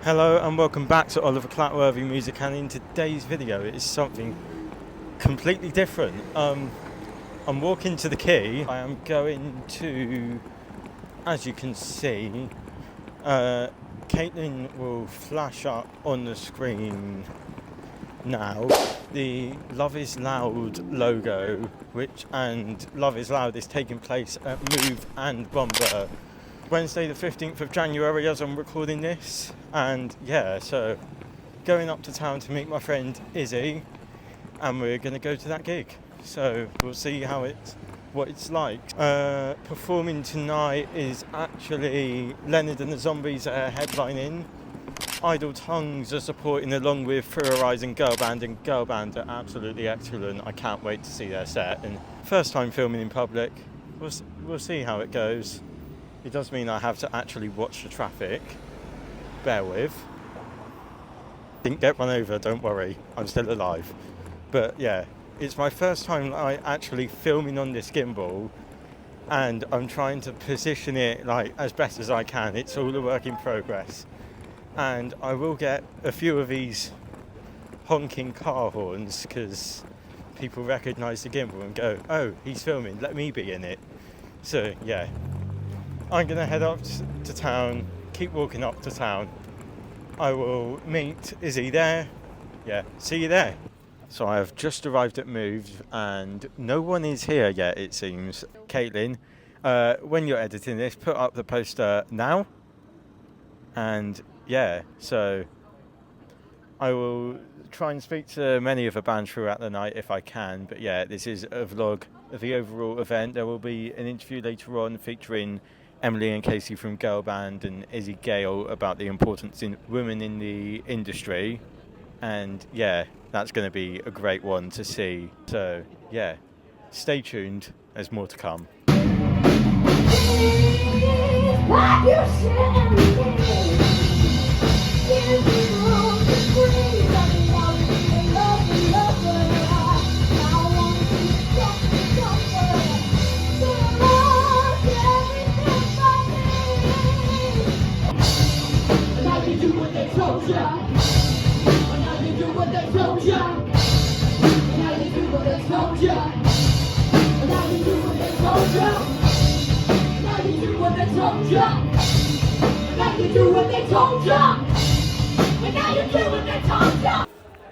Hello and welcome back to Oliver Clatworthy Music, and in today's video it is something completely different. I'm walking to the quay. I am going to, as you can see, Caitlin will flash up on the screen now the Love is Loud logo, and Love is Loud is taking place at Move and Bomber Wednesday the 15th of January as I'm recording this. And yeah, so going up to town to meet my friend Izzy, and we're going to go to that gig. So we'll see what it's like. Performing tonight is actually Leonard and the Zombies are headlining. Idle Tongues are supporting along with Through Horizon Girl Band, and Girl Band are absolutely excellent. I can't wait to see their set, and first time filming in public. We'll see how it goes. It does mean I have to actually watch the traffic. Bear with. Didn't get run over, don't worry. I'm still alive. But yeah, it's my first time actually filming on this gimbal, and I'm trying to position it like as best as I can. It's all a work in progress. And I will get a few of these honking car horns because people recognise the gimbal and go, oh, he's filming, let me be in it. So yeah, I'm going to head up to town, keep walking up to town. I will meet Izzy there. Yeah, see you there. So I have just arrived at Move and no one is here yet, it seems. Caitlin, when you're editing this, put up the poster now. And yeah, so I will try and speak to many of the bands throughout the night if I can. But yeah, this is a vlog of the overall event. There will be an interview later on featuring Emily and Casey from Girl Band and Izzy Gale about the importance in women in the industry. And yeah, that's going to be a great one to see. So yeah, stay tuned. There's more to come.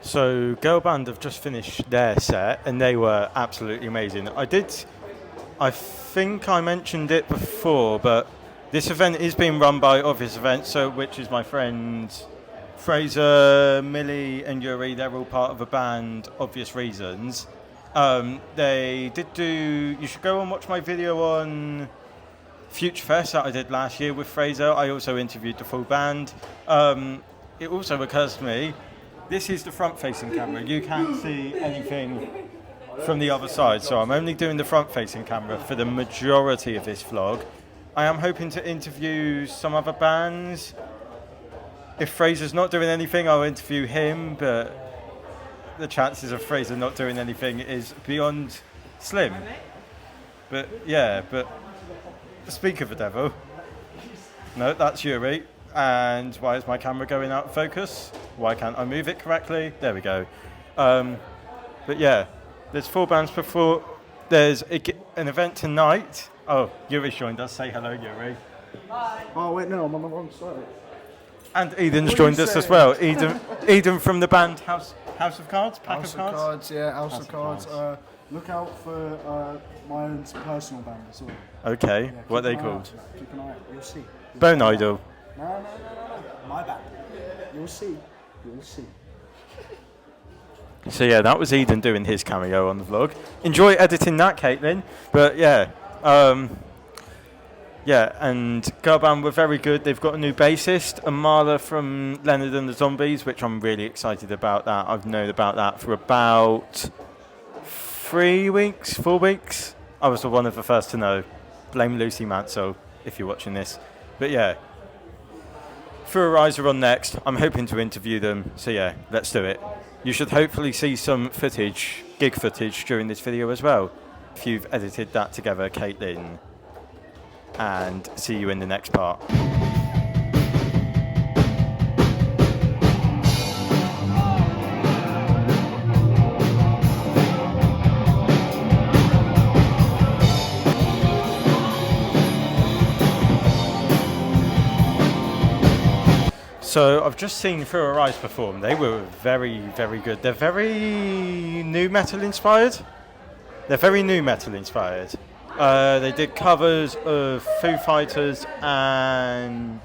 So Girl Band have just finished their set and they were absolutely amazing. I think I mentioned it before, but this event is being run by Obvious Events, which is my friends Fraser, Millie and Yuri. They're all part of a band, Obvious Reasons. They did do, you should go and watch my video on Future Fest that I did last year with Fraser. I also interviewed the full band. It also occurs to me, this is the front-facing camera. You can't see anything from the other side, so I'm only doing the front-facing camera for the majority of this vlog. I am hoping to interview some other bands. If Fraser's not doing anything, I'll interview him, but the chances of Fraser not doing anything is beyond slim. But yeah, speak of the devil. No, that's Yuri. And why is my camera going out of focus? Why can't I move it correctly? There we go. But yeah, there's 4 bands before. There's an event tonight. Oh, Yuri's joined us. Say hello, Yuri. Hi. Oh, wait, no, I'm on the wrong side. And Eden's joined us as well. Eden from the band House of Cards? House of Cards, yeah, House of Cards. Look out for my own personal band as well. Okay, yeah, what are they called? Keep an eye out, you'll see. Bone Idol. No. My band. You'll see. So yeah, that was Eden doing his cameo on the vlog. Enjoy editing that, Caitlin. But yeah, and Girl Band were very good. They've got a new bassist, Malala from Leonard and the Zombies, which I'm really excited about that. I've known about that for about 4 weeks. I was one of the first to know. Blame Lucy Mansell if you're watching this. But yeah, Through Horizon are on next. I'm hoping to interview them. So yeah, let's do it. You should hopefully see some gig footage during this video as well. If you've edited that together, Caitlin. And see you in the next part. So I've just seen Through Her Eyes perform. They were very, very good. They're very new metal inspired. They did covers of Foo Fighters and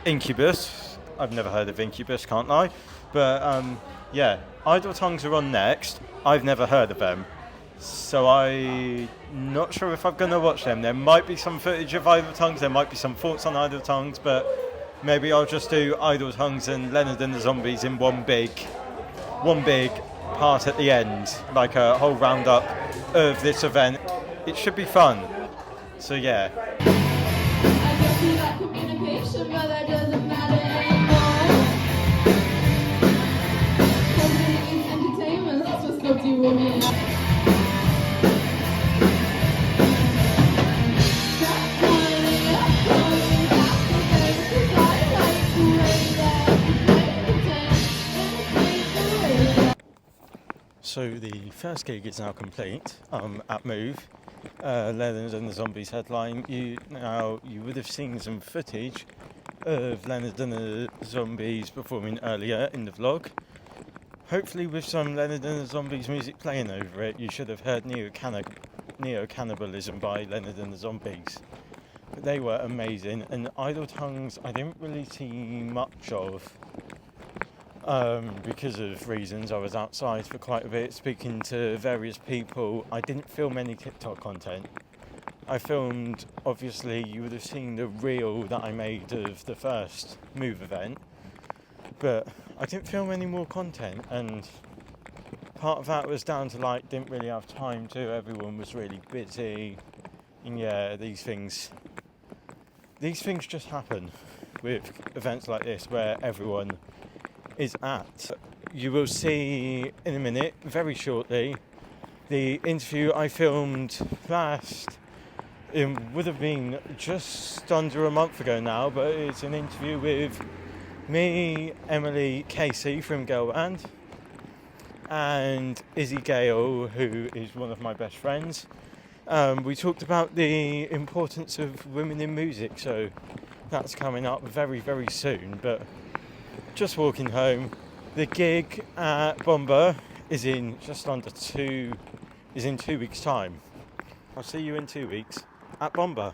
Incubus. I've never heard of Incubus, can't lie. But yeah, Idle Tongues are on next. I've never heard of them. So I'm not sure if I'm going to watch them. There might be some footage of Idle Tongues, there might be some thoughts on Idle Tongues, but maybe I'll just do Idle Tongues and Leonard and the Zombies in one big part at the end, like a whole roundup of this event. It should be fun. So yeah. I can see that communication, but that doesn't matter anymore. 'Cause it is entertainment, that's what stopped you women. Stop calling, that's the thing, 'cause I like the way that you play pretend. So the first gig is now complete at Move. Leonard and the Zombies headline. You would have seen some footage of Leonard and the Zombies performing earlier in the vlog. Hopefully with some Leonard and the Zombies music playing over it. You should have heard Neo Cannibalism by Leonard and the Zombies. But they were amazing, and Idle Tongues I didn't really see much of. Because of reasons, I was outside for quite a bit speaking to various people. I didn't film any TikTok content. I filmed, obviously, you would have seen the reel that I made of the first Move event, but I didn't film any more content, and part of that was down to didn't really have time to, everyone was really busy, and yeah, these things just happen with events like this where everyone is at. You will see in a minute, very shortly, the interview I filmed last. It would have been just under a month ago now, but it's an interview with me, Emily, Casey from Girl Band, and Izzy Gale, who is one of my best friends. We talked about the importance of women in music, so that's coming up very, very soon. But just walking home. The gig at Bomba is in 2 weeks' time. I'll see you in 2 weeks at Bomba.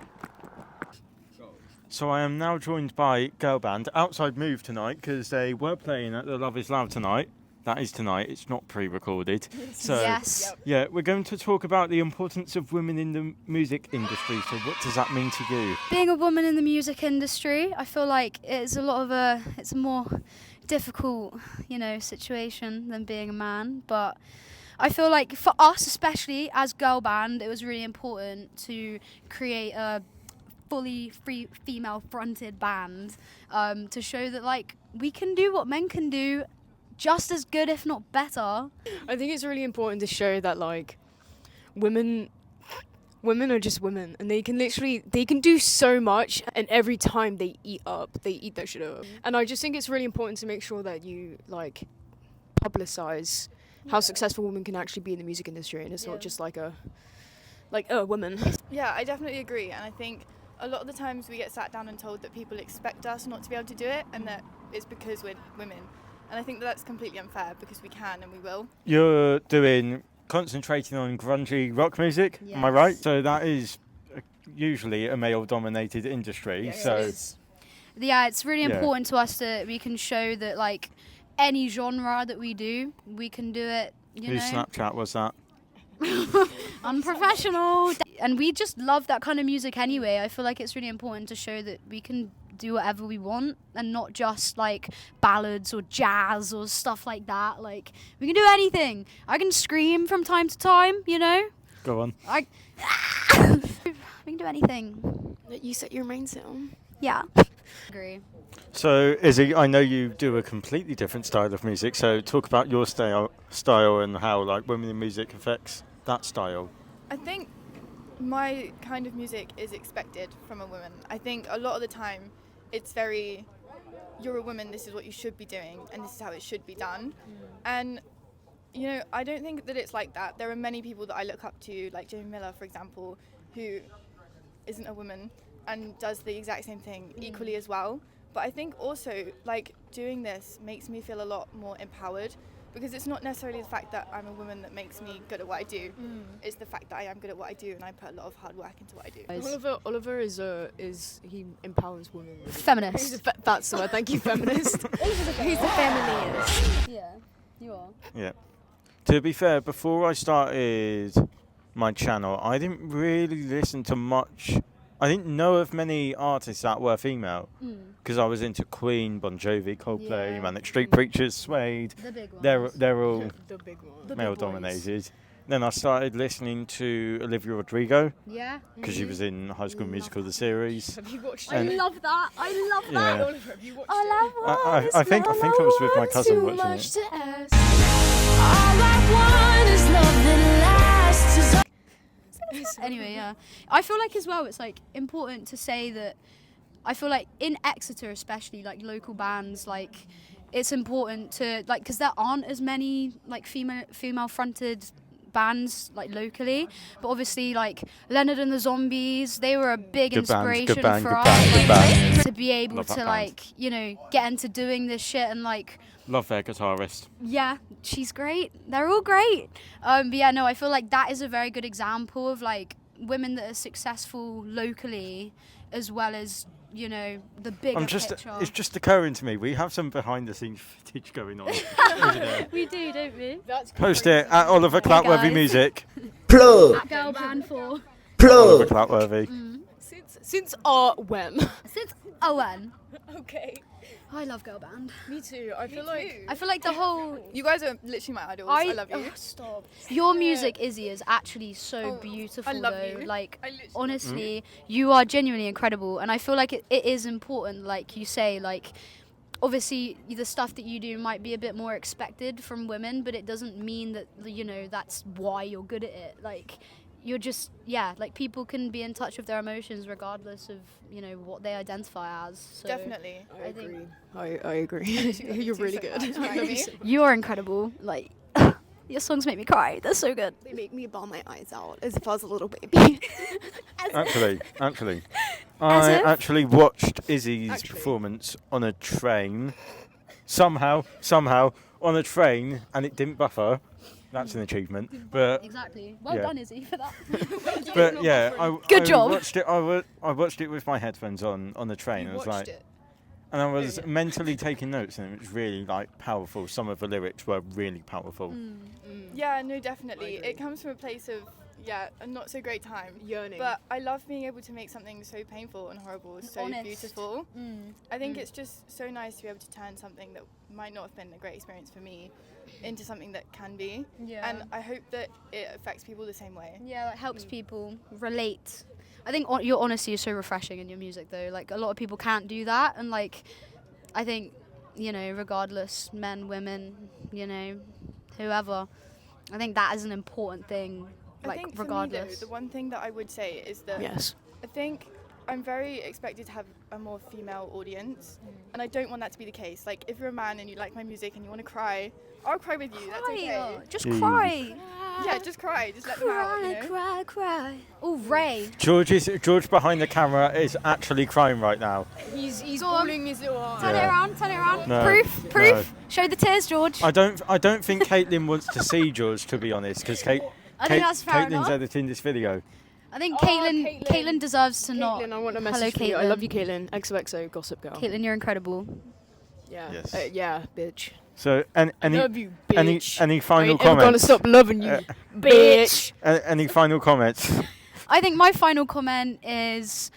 So I am now joined by Girl Band outside Move tonight because they were playing at the Love Is Loud tonight. That is tonight, it's not pre-recorded. So Yes. yeah, we're going to talk about the importance of women in the music industry. So what does that mean to you? Being a woman in the music industry, I feel like it's a more difficult, situation than being a man. But I feel like for us, especially as girl band, it was really important to create a fully free female-fronted band to show that we can do what men can do. Just as good, if not better. I think it's really important to show that women are just women, and they can do so much, and every time they eat that shit up. And I just think it's really important to make sure that you publicize how successful women can actually be in the music industry, and it's not just a woman. Yeah, I definitely agree, and I think a lot of the times we get sat down and told that people expect us not to be able to do it, and that it's because we're women. And I think that's completely unfair because we can and we will. You're concentrating on grungy rock music, Yes. am I right? So that is usually a male-dominated industry. Yes, so it is. Yeah, it's really important to us that we can show that any genre that we do, we can do it. Whose Snapchat was that? Unprofessional. And we just love that kind of music anyway. I feel like it's really important to show that we can do whatever we want and not just ballads or jazz or stuff like that. We can do anything. I can scream from time to time, Go on. we can do anything. You set your mindset on. Yeah. Agree. So Izzy, I know you do a completely different style of music, so talk about your style and how women in music affects that style. I think my kind of music is expected from a woman. I think a lot of the time it's very, you're a woman, this is what you should be doing, and this is how it should be done. And, I don't think that it's like that. There are many people that I look up to, like Jamie Miller, for example, who isn't a woman and does the exact same thing equally as well. But I think also, like, doing this makes me feel a lot more empowered, because it's not necessarily the fact that I'm a woman that makes me good at what I do. It's the fact that I am good at what I do, and I put a lot of hard work into what I do. Oliver is he empowers women. Feminist. That's the word. Thank you, feminist. He's a feminist. Yeah, you are. Yeah. To be fair, before I started my channel, I didn't really listen to much. I didn't know of many artists that were female, because I was into Queen, Bon Jovi, Coldplay, Yeah. Manic Street Preachers, Suede. The big one. They're all The big one. male dominated. Then I started listening to Olivia Rodrigo, Yeah. because she was in High School Musical, the series. Have you watched And- it? I love that. I love that. Yeah. Oliver, have you watched All it? I want I is think I was with my love, cousin too watching much it. to ask. All I want is love that lasts. Anyway, yeah. I feel like as well it's like important to say that I feel like in Exeter especially, like local bands, like it's important to like, because there aren't as many like female fronted bands like locally, but obviously like Leonard and the Zombies, they were a big Good band, inspiration good band, for good us band, good band. to be able Love that to band. like, you know, get into doing this shit. And like, Love their guitarist. yeah, she's great. They're all great. But yeah, no, I feel like that is a very good example of like women that are successful locally, as well as, you know, the bigger picture. It's just occurring to me. We have some behind the scenes footage going on over there. We do, don't we? That's Post it at Oliver Cloutworthy guys. Music. At Girl Band 4. Oliver Cloutworthy. Since when? Since Owen. Okay. I love Girl Band. Me too. I feel like I feel like the whole... You guys are literally my idols. I love you. Oh, stop. Your music, Izzy, is actually so beautiful, I love though. you. Like, I literally honestly, you are genuinely incredible. And I feel like it is important, like you say, like, obviously the stuff that you do might be a bit more expected from women, but it doesn't mean that, you know, that's why you're good at it. Like, you're just, yeah, like people can be in touch with their emotions regardless of, you know, what they identify as. So Definitely. I think- agree. I agree. You're really good. you are incredible. Like, your songs make me cry. They're so good. They make me bawl my eyes out as if I was a little baby. Actually, As I if? actually watched Izzy's Actually. performance on a train. Somehow, on a train, and it didn't buffer. That's an achievement. But Exactly. Well Yeah. done, Izzy, for that. but yeah, Good I job. Watched it. I watched it with my headphones on the train. You I was watched like, it. and I was mentally taking notes, and it was really like powerful. Some of the lyrics were really powerful. Yeah, no, definitely. It comes from a place of, a not so great time. Yearning. But I love being able to make something so painful and horrible so Honest. beautiful. I think it's just so nice to be able to turn something that might not have been a great experience for me into something that can be. Yeah. And I hope that it affects people the same way. Yeah, that helps people relate. I think your honesty is so refreshing in your music, though. Like, a lot of people can't do that. And, like, I think, you know, regardless, men, women, you know, whoever, I think that is an important thing, I like, think for regardless. me, though, the one thing that I would say is that Yes. I think I'm very expected to have a more female audience, and I don't want that to be the case. Like, if you're a man and you like my music and you want to cry, I'll cry with you. That's okay. Just Jeez. cry. Yeah, just cry. Just let them out, you know? Cry. Oh, Ray. George behind the camera is actually crying right now. He's Go on. pulling his little eye. Turn it around. No, Proof. no. Show the tears, George. I don't think Caitlin wants to see George, to be honest, because I think that's fair Caitlin's enough. editing this video. I think Oh, Caitlin Caitlin. deserves to not. Caitlin, I want a Hello, message for you. I Caitlin. love you, Caitlin. XOXO, Gossip Girl. Caitlin, you're incredible. Yeah. Yes. Yeah, bitch. So, any Love you, any bitch. any I final ain't ever gonna comments? stop loving you, bitch. Any final comments? I think my final comment is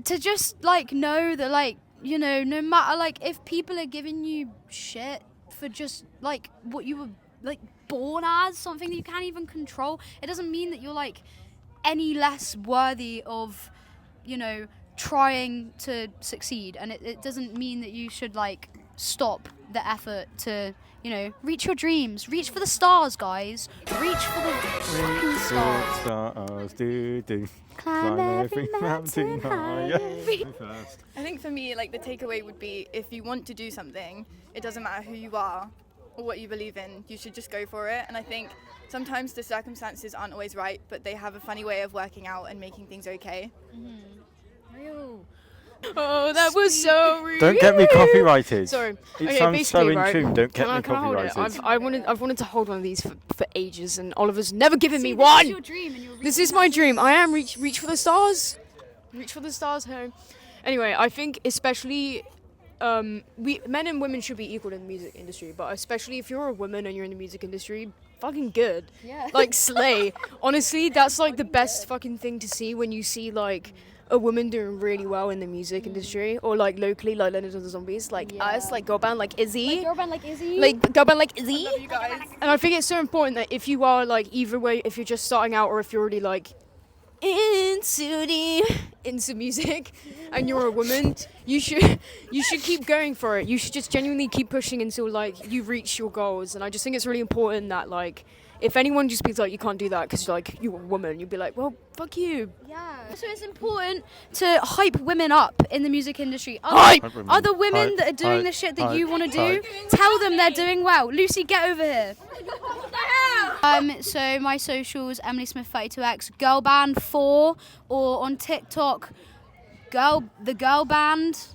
to just like know that, like, you know, no matter like if people are giving you shit for just like what you were like born as, something that you can't even control, it doesn't mean that you're like any less worthy of, you know, trying to succeed. And it doesn't mean that you should like stop the effort to, you know, reach your dreams, reach for the stars, guys, reach for the fucking stars. Stars, do. Climb every mountain higher. First. I think for me, like, the takeaway would be, if you want to do something, it doesn't matter who you are or what you believe in, you should just go for it. And I think sometimes the circumstances aren't always right, but they have a funny way of working out and making things okay. Real. Oh, that was so rude. Don't get me copyrighted. Sorry. It Okay, sounds so basically, in right, tune. Don't get me can I hold it? copyrighted. I've wanted to hold one of these for ages, and Oliver's never given me one. This is your dream, and you're This is my dream. I am reach for the stars. Reach for the stars, home. Anyway, I think especially men and women should be equal in the music industry, but especially if you're a woman and you're in the music industry, fucking good. Yeah. Like slay. Honestly, that's like the best fucking thing to see when you see like a woman doing really well in the music industry, or like locally, like Leonard and the Zombies, like us, like girl band like Izzy. girl band like Izzy. Like girl band like Izzy. You guys. And I think it's so important that if you are like either way, if you're just starting out or if you're already like into music and you're a woman, you should keep going for it. You should just genuinely keep pushing until like you reach your goals. And I just think it's really important that like if anyone just be like you can't do that because like you're a woman, you'd be like, well, fuck you. Yeah. So it's important to hype women up in the music industry. Hype! Other women Hype, that are doing hype, the shit that hype, you want to do, hype. tell them they're doing well. Lucy, get over here. So my socials, Emily Smith 32X, Girl Band 4, or on TikTok, the Girl Band.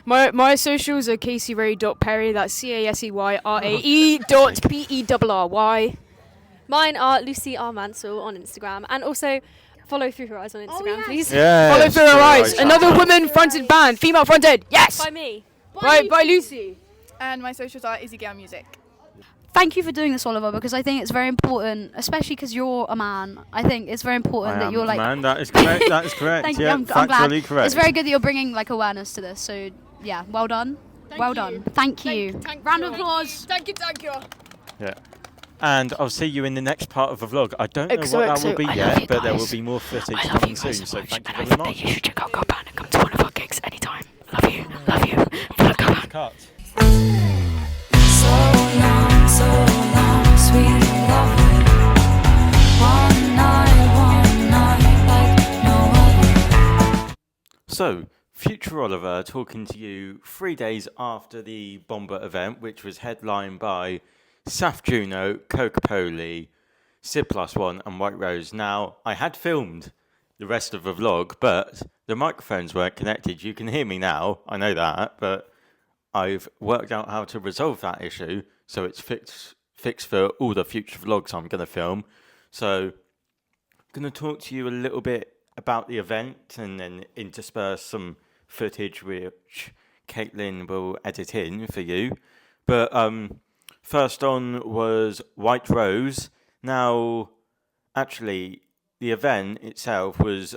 My socials are CaseyRae.Perry. That's CaseyRae.Perry. Mine are Lucy R. Mansell on Instagram, and also follow Through Her Eyes on Instagram, yes. please. Yeah. Follow Through Her Eyes, another woman-fronted band, female-fronted. Yes. By me. By Lucy. And my socials are Izzy Gale Music. Thank you for doing this, Oliver, because I think it's very important, especially because you're a man. I think it's very important that you're like. Man, that is correct. That is correct. Thank you. Yeah, I'm glad. factually correct. It's very good that you're bringing like awareness to this. So yeah, well done. Well done. Thank you. Round of applause. Thank you. Yeah. And I'll see you in the next part of the vlog. I don't know what that will be I love yet, you but there will guys. be more footage I love coming you soon. guys so So much, thank you and I very think much. you should check out Girl Band and come to one of our gigs anytime. Love you. Follow Girl Band. Cut. So, future Oliver talking to you 3 days after the Bomber event, which was headlined by Saf Juno, Coca-Cola, Sid Plus One, and White Rose. Now, I had filmed the rest of the vlog, but the microphones weren't connected. You can hear me now, I know that, but I've worked out how to resolve that issue, so it's fixed for all the future vlogs I'm going to film. So, I'm going to talk to you a little bit about the event and then intersperse some footage which Caitlin will edit in for you. But first on was White Rose. Now, actually, the event itself was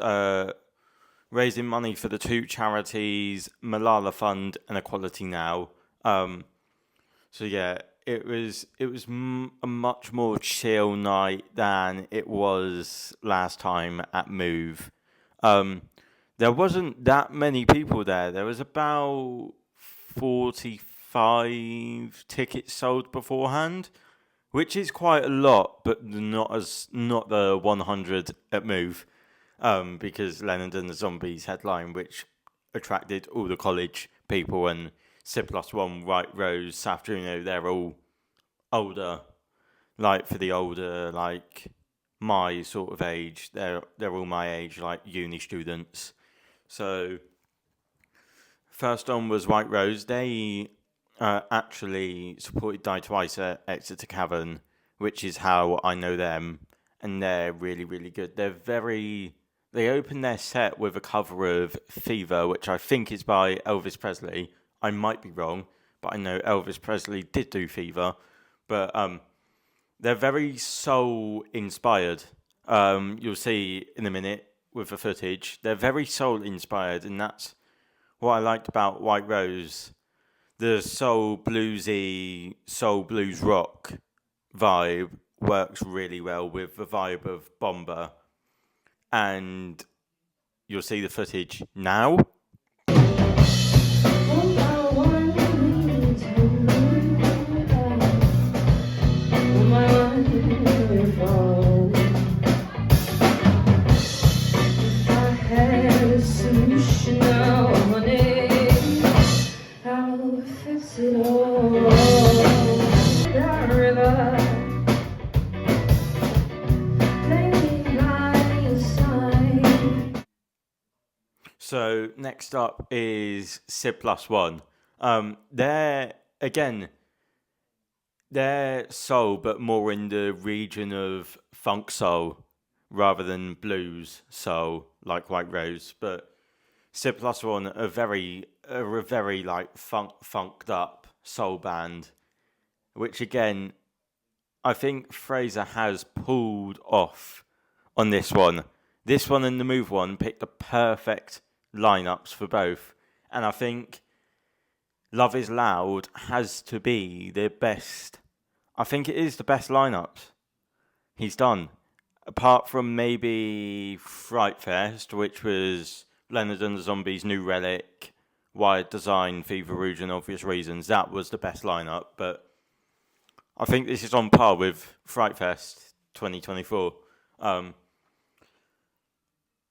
raising money for the two charities, Malala Fund and Equality Now. So yeah, it was a much more chill night than it was last time at Move. There wasn't that many people there. There was about 45 tickets sold beforehand, which is quite a lot, but not the 100 at Move, because Leonard and the Zombies headline, which attracted all the college people, and Sid Plus One, White Rose, Saf Juno, they're all older, like for the older, like my sort of age. They're all my age, like uni students. So first on was White Rose. They actually supported Die Twice at Exeter Cavern, which is how I know them, and they're really, really good. They opened their set with a cover of Fever, which I think is by Elvis Presley. I might be wrong, but I know Elvis Presley did do Fever. But they're very soul-inspired. You'll see in a minute with the footage. They're very soul-inspired, and that's what I liked about White Rose. The soul blues rock vibe works really well with the vibe of Bomber. And you'll see the footage now. So next up is Sid Plus One. They're again, they're soul, but more in the region of funk soul rather than blues soul like White Rose. But Sid Plus One are a very like funked up soul band, which again I think Fraser has pulled off on this one. This one and the Move one picked the perfect lineups for both, and I think Love Is Loud has to be the best. I think it is the best lineups he's done, apart from maybe Fright Fest, which was Leonard and the Zombies, New Relic, Wired Design, Fever Rouge, and Obvious Reasons. That was the best lineup, but I think this is on par with Fright Fest 2024.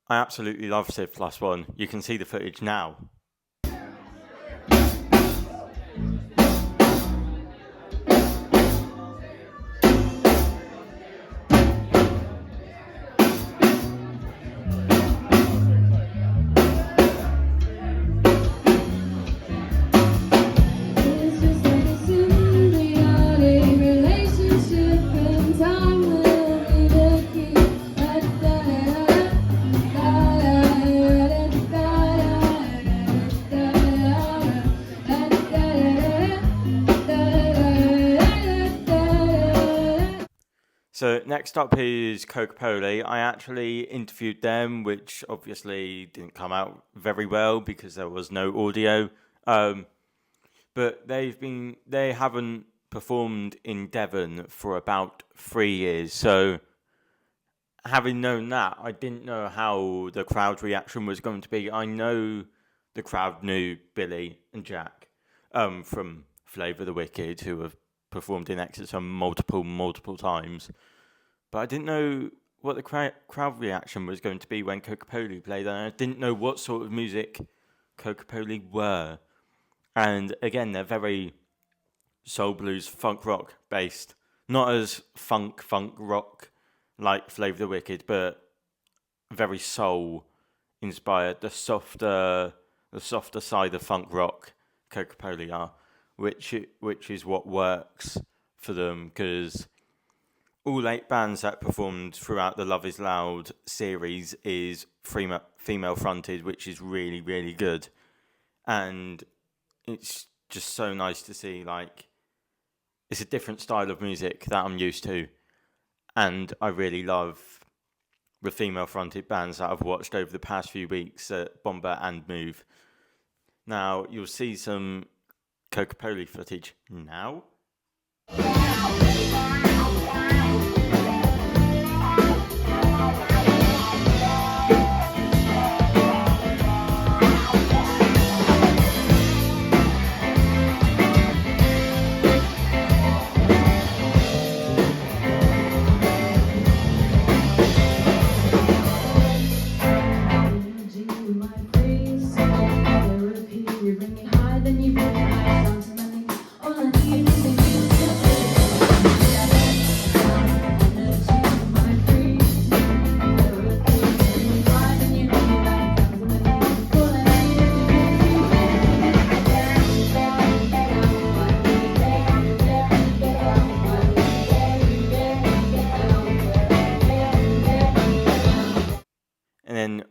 I absolutely love Sid Plus One. You can see the footage now. It's just like a symbiotic relationship, and time will be the key. So next up is Coca-Cola. I actually interviewed them, which obviously didn't come out very well because there was no audio. But they haven't performed in Devon for about 3 years. So having known that, I didn't know how the crowd reaction was going to be. I know the crowd knew Billy and Jack from Flavour the Wicked, who have performed in Exeter multiple times. But I didn't know what the crowd reaction was going to be when Coca-Cola played, and I didn't know what sort of music Coca-Cola were. And again, they're very soul blues, funk rock based. Not as funk rock like Flavour the Wicked, but very soul inspired. The softer side of funk rock Coca-Cola are, which is what works for them, because all 8 bands that performed throughout the Love Is Loud series is female fronted, which is really, really good. And it's just so nice to see, like, it's a different style of music that I'm used to. And I really love the female fronted bands that I've watched over the past few weeks at Bomber and Move. Now, you'll see some Coca-Cola footage now.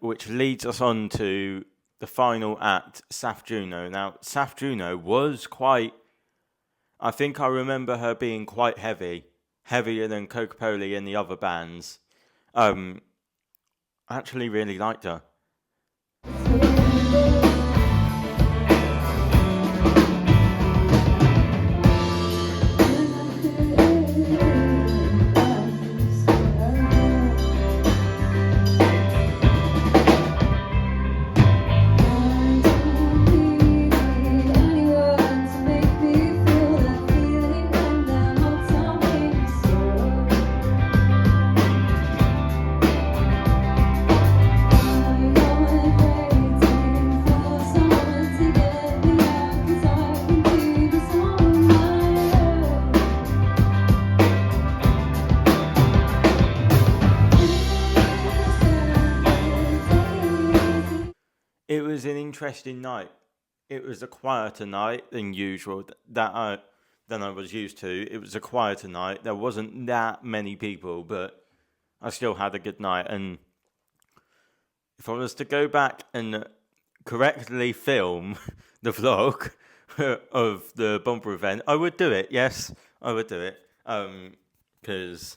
Which leads us on to the final act, Saf Juno. Now, Saf Juno was quite, I think I remember her being quite heavier than Coca-Cola and the other bands. I actually really liked her. interesting night. It was a quieter night than usual than I was used to. It was a quieter night. There wasn't that many people, but I still had a good night. And if I was to go back and correctly film the vlog of the bumper event, I would do it. Yes, I would do it. Because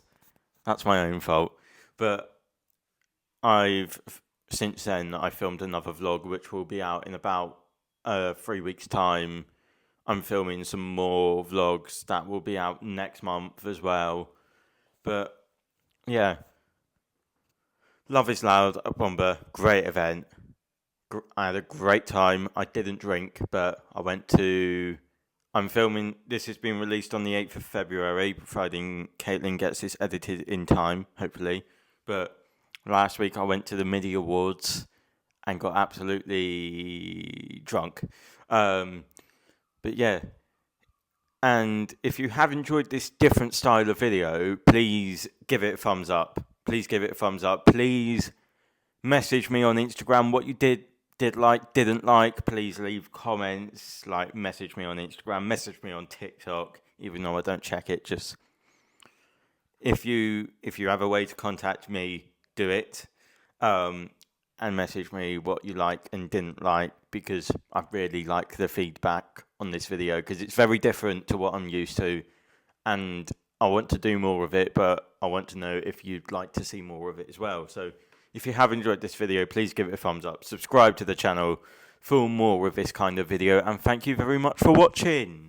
that's my own fault. But since then, I filmed another vlog, which will be out in about 3 weeks' time. I'm filming some more vlogs that will be out next month as well. But yeah, Love is Loud at Bomber, great event. I had a great time. I didn't drink, but I'm filming. This has been released on the 8th of February, providing Caitlin gets this edited in time, hopefully. But last week I went to the MIDI Awards and got absolutely drunk. But yeah, and if you have enjoyed this different style of video, please give it a thumbs up. Please give it a thumbs up. Please message me on Instagram what you didn't like. Please leave comments. Like, message me on Instagram. Message me on TikTok, even though I don't check it. Just if you have a way to contact me, do it. And message me what you liked and didn't like, because I really like the feedback on this video, because it's very different to what I'm used to, and I want to do more of it, but I want to know if you'd like to see more of it as well. So if you have enjoyed this video, please give it a thumbs up, subscribe to the channel for more of this kind of video, and thank you very much for watching.